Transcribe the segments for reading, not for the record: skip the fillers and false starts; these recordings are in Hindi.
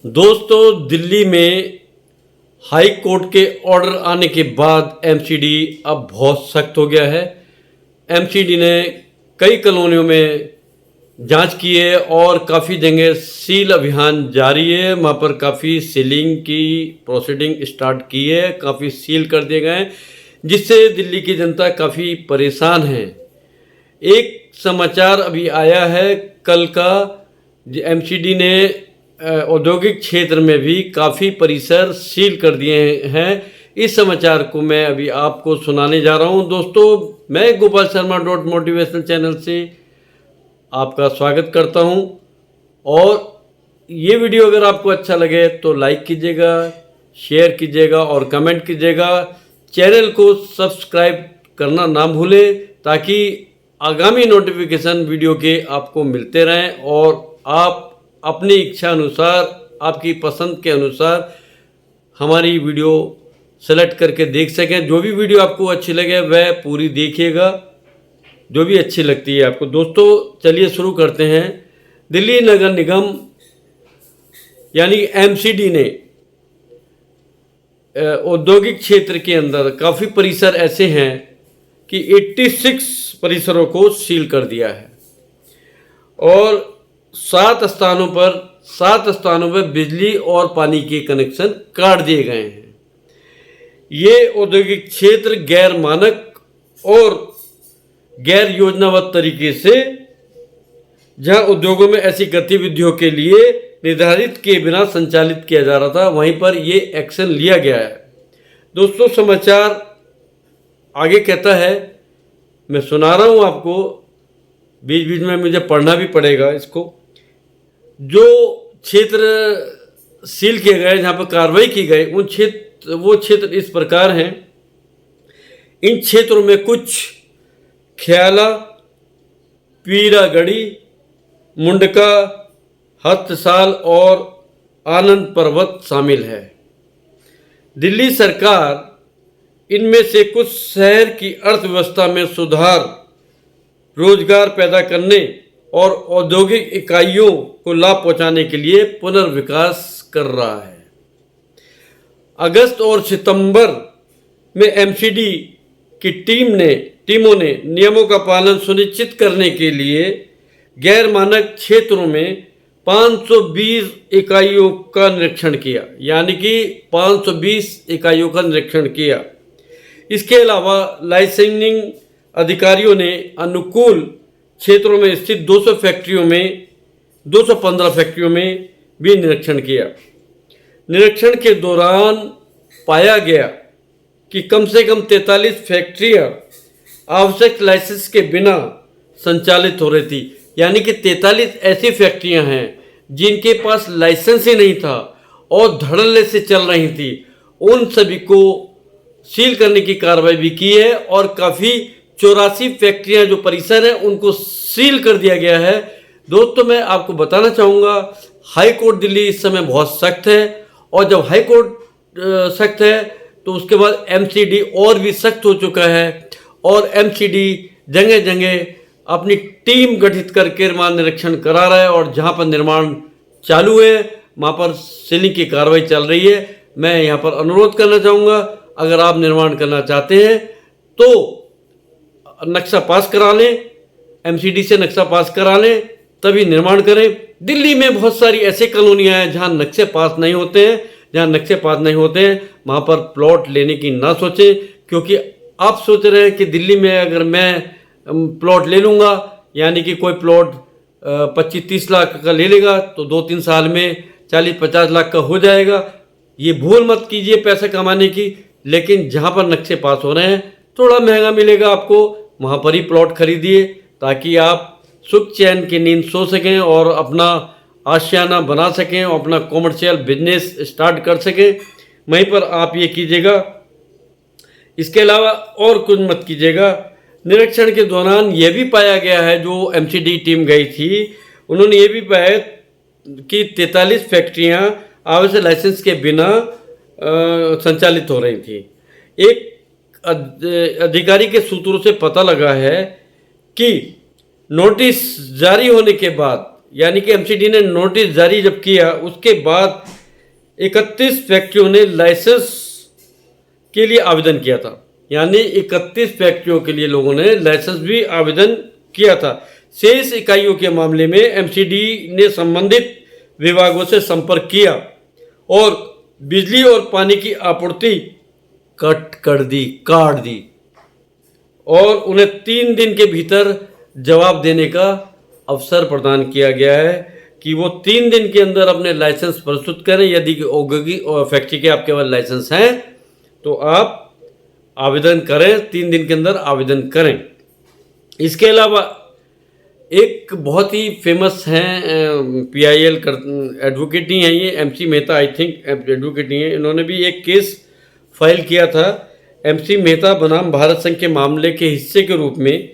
दोस्तों, दिल्ली में हाई कोर्ट के ऑर्डर आने के बाद एमसीडी अब बहुत सख्त हो गया है। एमसीडी ने कई कॉलोनियों में जांच की है और काफ़ी जगह सील अभियान जारी है। वहाँ पर काफ़ी सीलिंग की प्रोसीडिंग स्टार्ट की है, काफ़ी सील कर दिए गए हैं, जिससे दिल्ली की जनता काफ़ी परेशान है। एक समाचार अभी आया है कल का, एमसीडी ने औद्योगिक क्षेत्र में भी काफ़ी परिसर सील कर दिए हैं। इस समाचार को मैं अभी आपको सुनाने जा रहा हूं। दोस्तों, मैं गोपाल शर्मा .मोटिवेशनल चैनल से आपका स्वागत करता हूं और ये वीडियो अगर आपको अच्छा लगे तो लाइक कीजिएगा, शेयर कीजिएगा और कमेंट कीजिएगा। चैनल को सब्सक्राइब करना ना भूलें ताकि आगामी नोटिफिकेशन वीडियो के आपको मिलते रहें और आप अपनी इच्छा अनुसार, आपकी पसंद के अनुसार हमारी वीडियो सेलेक्ट करके देख सकें। जो भी वीडियो आपको अच्छी लगे वह पूरी देखिएगा, जो भी अच्छी लगती है आपको। दोस्तों, चलिए शुरू करते हैं। दिल्ली नगर निगम यानी एमसीडी ने औद्योगिक क्षेत्र के अंदर काफ़ी परिसर ऐसे हैं कि 86 परिसरों को सील कर दिया है और 7 स्थानों पर बिजली और पानी के कनेक्शन काट दिए गए हैं। ये औद्योगिक क्षेत्र गैर मानक और गैर योजनाबद्ध तरीके से, जहां उद्योगों में ऐसी गतिविधियों के लिए निर्धारित किए बिना संचालित किया जा रहा था, वहीं पर ये एक्शन लिया गया है। दोस्तों, समाचार आगे कहता है, मैं सुना रहा हूं आपको, बीच बीच में मुझे पढ़ना भी पड़ेगा इसको। जो क्षेत्र सील किए गए, जहाँ पर कार्रवाई की गई, वो क्षेत्र इस प्रकार हैं। इन क्षेत्रों में कुछ ख्याला, पीरागढ़ी, मुंडका, हस्तसाल और आनंद पर्वत शामिल है। दिल्ली सरकार इनमें से कुछ शहर की अर्थव्यवस्था में सुधार, रोजगार पैदा करने और औद्योगिक इकाइयों को लाभ पहुंचाने के लिए पुनर्विकास कर रहा है। अगस्त और सितंबर में एमसीडी की टीमों ने नियमों का पालन सुनिश्चित करने के लिए गैर मानक क्षेत्रों में 520 इकाइयों का निरीक्षण किया, यानी कि 520 इकाइयों का निरीक्षण किया। इसके अलावा लाइसेंसिंग अधिकारियों ने अनुकूल क्षेत्रों में स्थित 215 फैक्ट्रियों में भी निरीक्षण किया। निरीक्षण के दौरान पाया गया कि कम से कम 43 फैक्ट्रियां आवश्यक लाइसेंस के बिना संचालित हो रही थी, यानी कि 43 ऐसी फैक्ट्रियां हैं जिनके पास लाइसेंस ही नहीं था और धड़ल्ले से चल रही थी। उन सभी को सील करने की कार्रवाई भी की है और काफ़ी 84 फैक्ट्रियां जो परिसर हैं उनको सील कर दिया गया है। दोस्तों, मैं आपको बताना चाहूँगा, हाई कोर्ट दिल्ली इस समय बहुत सख्त है और जब हाई कोर्ट सख्त है तो उसके बाद एमसीडी और भी सख्त हो चुका है और एमसीडी जगह जगह अपनी टीम गठित करके निर्माण निरीक्षण करा रहा है और जहाँ पर निर्माण चालू है वहाँ पर सीलिंग की कार्रवाई चल रही है। मैं यहाँ पर अनुरोध करना चाहूँगा, अगर आप निर्माण करना चाहते हैं तो नक्शा पास करा लें, एमसीडी से नक्शा पास करा लें, तभी निर्माण करें। दिल्ली में बहुत सारी ऐसे कॉलोनियाँ हैं जहाँ नक्शे पास नहीं होते हैं, वहाँ पर प्लॉट लेने की ना सोचें, क्योंकि आप सोच रहे हैं कि दिल्ली में अगर मैं प्लॉट ले लूँगा, यानी कि कोई प्लॉट 25-30 लाख का ले लेगा तो 2-3 साल में 40-50 लाख का हो जाएगा। ये भूल मत कीजिए पैसा कमाने की, लेकिन जहाँ पर नक्शे पास हो रहे हैं थोड़ा महंगा मिलेगा आपको, वहाँ पर ही प्लॉट खरीदिए ताकि आप सुख चैन की नींद सो सकें और अपना आशियाना बना सकें और अपना कॉमर्शियल बिजनेस स्टार्ट कर सकें। वहीं पर आप ये कीजिएगा, इसके अलावा और कुछ मत कीजिएगा। निरीक्षण के दौरान यह भी पाया गया है, जो एमसीडी टीम गई थी उन्होंने ये भी पाया कि 43 फैक्ट्रियाँ आवश्यक लाइसेंस के बिना संचालित हो रही थी। एक अधिकारी के सूत्रों से पता लगा है कि नोटिस जारी होने के बाद यानी कि एमसीडी ने नोटिस जारी जब किया उसके बाद 31 फैक्ट्रियों ने लाइसेंस के लिए आवेदन किया था। यानी 31 फैक्ट्रियों के लिए लोगों ने लाइसेंस भी आवेदन किया था। शेष इकाइयों के मामले में एमसीडी ने संबंधित विभागों से संपर्क किया और बिजली और पानी की आपूर्ति काट दी और उन्हें 3 दिन के भीतर जवाब देने का अवसर प्रदान किया गया है कि वो 3 दिन के अंदर अपने लाइसेंस प्रस्तुत करें। यदि औद्योगिक और फैक्ट्री के आपके पास लाइसेंस हैं तो आप आवेदन करें, 3 दिन के अंदर आवेदन करें। इसके अलावा एक बहुत ही फेमस हैं पीआईएल एडवोकेट ही हैं, ये MC Mehta I think advocate ही हैं। इन्होंने भी एक केस फाइल किया था एमसी मेहता बनाम भारत संघ के मामले के हिस्से के रूप में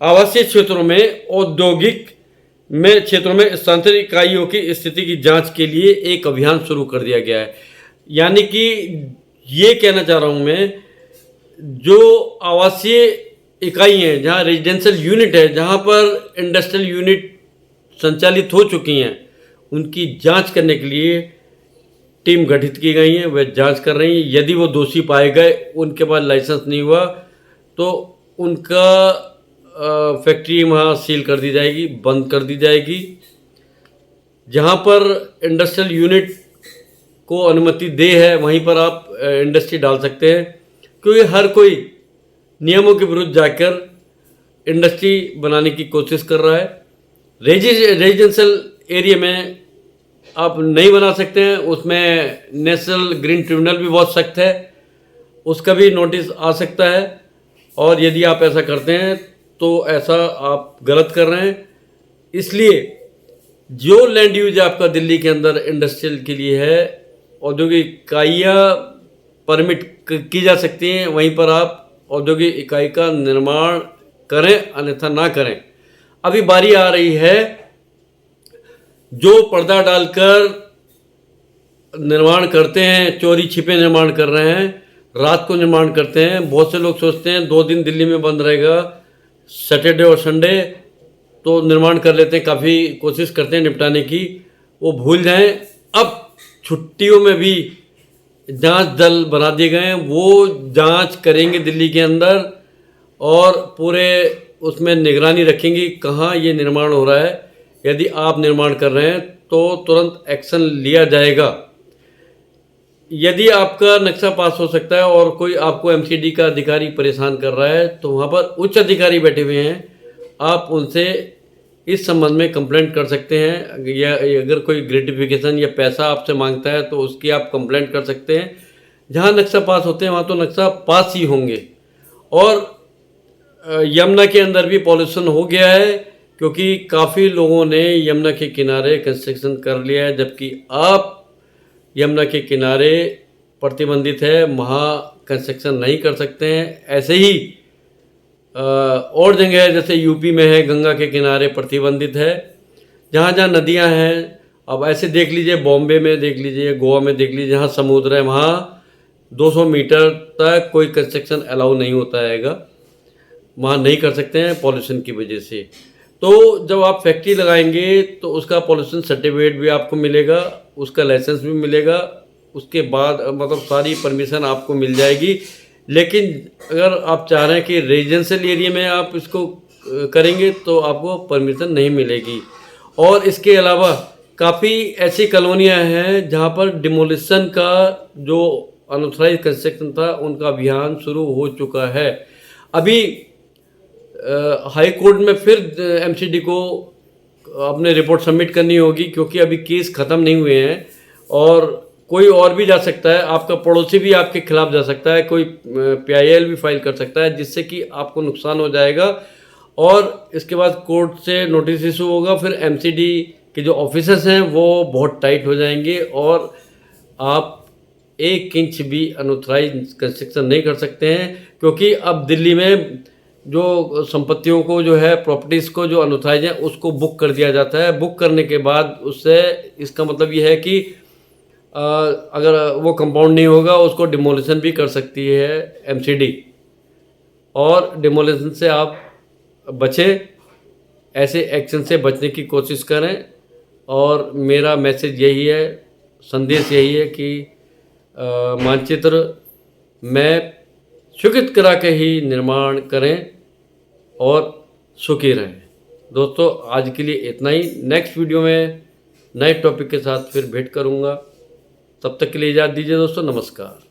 आवासीय क्षेत्रों में औद्योगिक में क्षेत्रों में स्थानांतरित इकाइयों की स्थिति की जांच के लिए एक अभियान शुरू कर दिया गया है। यानी कि ये कहना चाह रहा हूँ मैं, जो आवासीय इकाई हैं, जहाँ रेजिडेंशियल यूनिट है, जहाँ पर इंडस्ट्रियल यूनिट संचालित हो चुकी हैं, उनकी जांच करने के लिए टीम गठित की गई है। वह जांच कर रही हैं। यदि वो दोषी पाए गए, उनके पास लाइसेंस नहीं हुआ तो उनका फैक्ट्री वहाँ सील कर दी जाएगी, बंद कर दी जाएगी। जहाँ पर इंडस्ट्रियल यूनिट को अनुमति दे है वहीं पर आप इंडस्ट्री डाल सकते हैं, क्योंकि हर कोई नियमों के विरुद्ध जाकर इंडस्ट्री बनाने की कोशिश कर रहा है। रेजिडेंशियल एरिया में आप नहीं बना सकते हैं, उसमें नेशनल ग्रीन ट्रिब्यूनल भी बहुत सख्त है, उसका भी नोटिस आ सकता है। और यदि आप ऐसा करते हैं तो ऐसा आप गलत कर रहे हैं। इसलिए जो लैंड यूज आपका दिल्ली के अंदर इंडस्ट्रियल के लिए है, औद्योगिक इकाइयाँ परमिट की जा सकती हैं, वहीं पर आप औद्योगिक इकाई का निर्माण करें, अन्यथा ना करें। अभी बारी आ रही है जो पर्दा डालकर निर्माण करते हैं, चोरी छिपे निर्माण कर रहे हैं, रात को निर्माण करते हैं। बहुत से लोग सोचते हैं 2 दिन दिल्ली में बंद रहेगा, सैटरडे और संडे तो निर्माण कर लेते हैं, काफ़ी कोशिश करते हैं निपटाने की। वो भूल जाएं, अब छुट्टियों में भी जांच दल बना दिए गए हैं, वो जांच करेंगे दिल्ली के अंदर और पूरे उसमें निगरानी रखेंगे कहाँ ये निर्माण हो रहा है। यदि आप निर्माण कर रहे हैं तो तुरंत एक्शन लिया जाएगा। यदि आपका नक्शा पास हो सकता है और कोई आपको एमसीडी का अधिकारी परेशान कर रहा है तो वहाँ पर उच्च अधिकारी बैठे हुए हैं, आप उनसे इस संबंध में कंप्लेंट कर सकते हैं। या अगर कोई ग्रेटिफिकेशन या पैसा आपसे मांगता है तो उसकी आप कंप्लेंट कर सकते हैं। जहाँ नक्शा पास होते हैं वहाँ तो नक्शा पास ही होंगे। और यमुना के अंदर भी पॉल्यूशन हो गया है, क्योंकि काफ़ी लोगों ने यमुना के किनारे कंस्ट्रक्शन कर लिया है, जबकि आप यमुना के किनारे प्रतिबंधित है, वहाँ कंस्ट्रक्शन नहीं कर सकते हैं। ऐसे ही और जगह है, जैसे यूपी में है, गंगा के किनारे प्रतिबंधित है। जहाँ जहाँ नदियाँ हैं, अब ऐसे देख लीजिए, बॉम्बे में देख लीजिए, गोवा में देख लीजिए, जहाँ समुद्र है वहाँ 200 मीटर तक कोई कंस्ट्रक्शन अलाउ नहीं होता हैगा, वहाँ नहीं कर सकते हैं पॉल्यूशन की वजह से। तो जब आप फैक्ट्री लगाएंगे तो उसका पॉल्यूशन सर्टिफिकेट भी आपको मिलेगा, उसका लाइसेंस भी मिलेगा, उसके बाद मतलब सारी परमिशन आपको मिल जाएगी। लेकिन अगर आप चाह रहे हैं कि रेजिडेंशियल एरिया में आप इसको करेंगे तो आपको परमिशन नहीं मिलेगी। और इसके अलावा काफ़ी ऐसी कॉलोनियाँ हैं जहाँ पर डिमोलिशन का जो अनऑथराइज्ड कंस्ट्रक्शन था उनका अभियान शुरू हो चुका है। अभी हाई कोर्ट में फिर एमसीडी को अपने रिपोर्ट सबमिट करनी होगी, क्योंकि अभी केस ख़त्म नहीं हुए हैं और कोई और भी जा सकता है, आपका पड़ोसी भी आपके खिलाफ जा सकता है, कोई पीआईएल भी फाइल कर सकता है, जिससे कि आपको नुकसान हो जाएगा। और इसके बाद कोर्ट से नोटिस इशू होगा, फिर एमसीडी के जो ऑफिसर्स हैं वो बहुत टाइट हो जाएंगे और आप 1 इंच भी अनऑथराइज्ड कंस्ट्रक्शन नहीं कर सकते हैं। क्योंकि अब दिल्ली में जो संपत्तियों को जो है, प्रॉपर्टीज़ को जो अनऑथराइज्ड है उसको बुक कर दिया जाता है। बुक करने के बाद उससे इसका मतलब ये है कि अगर वो कंपाउंड नहीं होगा उसको डिमोलिशन भी कर सकती है एमसीडी, और डिमोलिशन से आप बचें, ऐसे एक्शन से बचने की कोशिश करें। और मेरा मैसेज यही है, संदेश यही है कि मानचित्र मैप स्वीकृत करा के ही निर्माण करें और सुखी रहें। दोस्तों आज के लिए इतना ही। नेक्स्ट वीडियो में नए टॉपिक के साथ फिर भेंट करूँगा। तब तक के लिए इजाज़त दीजिए दोस्तों, नमस्कार।